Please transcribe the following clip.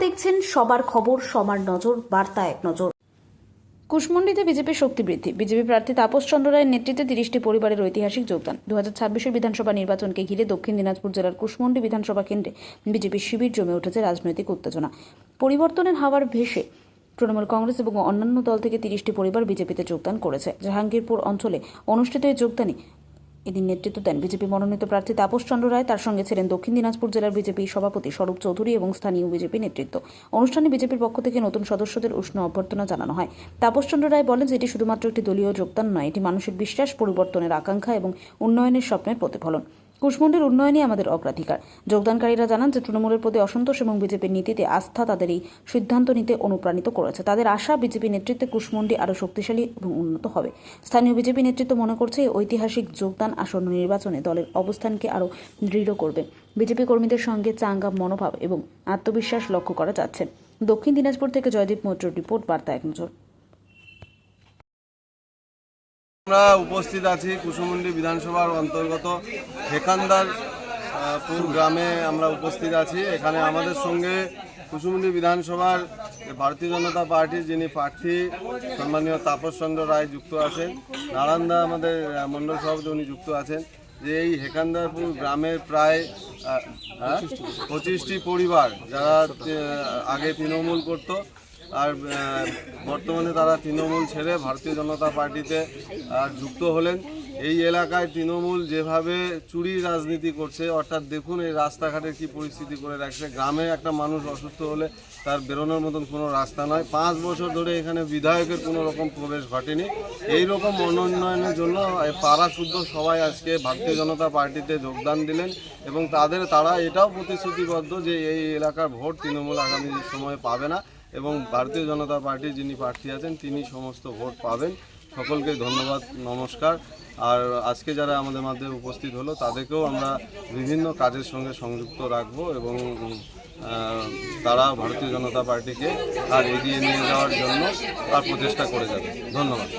দেখছেন সবার খবর, সবার নজর, বার্তা এক নজর। কুশমন্ডিতে বিজেপির শক্তি বৃদ্ধি। বিজেপি প্রার্থী তাপস চন্দ্র রায়ের নেতৃত্বে 30টি পরিবারের ঐতিহাসিক যোগদান। 2026 বিধানসভা নির্বাচনকে ঘিরে দক্ষিণ দিনাজপুর জেলার কুশমন্ডি বিধানসভা কেন্দ্রে বিজেপির শিবির জমে উঠেছে রাজনৈতিক উত্তেজনা। পরিবর্তনের হাওয়ার ভেসে তৃণমূল কংগ্রেস এবং অন্যান্য দল থেকে 30টি পরিবার বিজেপিতে যোগদান করেছে। জাহাঙ্গীরপুর অঞ্চলে অনুষ্ঠিত এই যোগদানে এদিন নেতৃত্ব দেন বিজেপি মনোনীত প্রার্থী তাপস চন্দ্র রায়। তার সঙ্গে ছিলেন দক্ষিণ দিনাজপুর জেলার বিজেপি সভাপতি স্বরূপ চৌধুরী এবং স্থানীয় বিজেপি নেতৃত্ব। অনুষ্ঠানে বিজেপির পক্ষ থেকে নতুন সদস্যদের উষ্ণ অভ্যর্থনা জানানো হয়। তাপস চন্দ্র রায় বলেন যে এটি শুধুমাত্র একটি দলীয় যোগদান নয়, এটি মানুষের বিশ্বাস, পরিবর্তনের আকাঙ্ক্ষা এবং উন্নয়নের স্বপ্নের প্রতিফলন। কুশমন্ডির উন্নয়নই আমাদের অগ্রাধিকার। যোগদানকারীরা জানান যে তৃণমূলের প্রতি অসন্তোষ এবং বিজেপির নীতিতে আস্থা তাদের এই সিদ্ধান্ত নিতে অনুপ্রাণিত করেছে। তাদের আশা, বিজেপি নেতৃত্বে কুশমন্ডি আরও শক্তিশালী এবং উন্নত হবে। স্থানীয় বিজেপি নেতৃত্ব মনে করছে এই ঐতিহাসিক যোগদান আসন্ন নির্বাচনে দলের অবস্থানকে আরও দৃঢ় করবে। বিজেপি কর্মীদের সঙ্গে চাঙ্গা মনোভাব এবং আত্মবিশ্বাস লক্ষ্য করা যাচ্ছে। দক্ষিণ দিনাজপুর থেকে জয়দীপ মৈত্রর রিপোর্ট, বার্তা এক নজর। আমরা উপস্থিত আছি কুশমন্ডি বিধানসভার অন্তর্গত হেকান্দারপুর গ্রামে আমরা উপস্থিত আছি। এখানে আমাদের সঙ্গে কুশমন্ডি বিধানসভার ভারতীয় জনতা পার্টির যিনি প্রার্থী সম্মানীয় তাপস চন্দ্র রায় যুক্ত আছেন, নারায়ণদা আমাদের মণ্ডল সভাপতি উনি যুক্ত আছেন। যে এই হেকান্দারপুর গ্রামের প্রায় 25টি পরিবার যারা আগে তৃণমূল করত আর বর্তমানে তারা তৃণমূল ছেড়ে ভারতীয় জনতা পার্টিতে যুক্ত হলেন। এই এলাকায় তৃণমূল যেভাবে চুরির রাজনীতি করছে, অর্থাৎ দেখুন এই রাস্তাঘাটের কি পরিস্থিতি করে রাখছে। গ্রামে একটা মানুষ অসুস্থ হলে তার বেরোনোর মতন কোনো রাস্তা নয়। 5 বছর ধরে এখানে বিধায়কের কোনো রকম প্রবেশ ঘটেনি। এই রকম মনোন্নয়নের জন্য পাড়া শুদ্ধ সবাই আজকে ভারতীয় জনতা পার্টিতে যোগদান দিলেন এবং তারা এটাও প্রতিশ্রুতিবদ্ধ যে এই এলাকার ভোট তৃণমূল আগামী সময়ে পাবে না এবং ভারতীয় জনতা পার্টির যিনি প্রার্থী আছেন তিনি সমস্ত ভোট পাবেন। সকলকে ধন্যবাদ, নমস্কার। আর আজকে যারা আমাদের মধ্যে উপস্থিত হলো তাদেরকেও আমরা বিভিন্ন কাজের সঙ্গে সংযুক্ত রাখবো এবং তারা ভারতীয় জনতা পার্টিকে আর এগিয়ে নিয়ে যাওয়ার জন্য তার প্রচেষ্টা করে যাবে। ধন্যবাদ।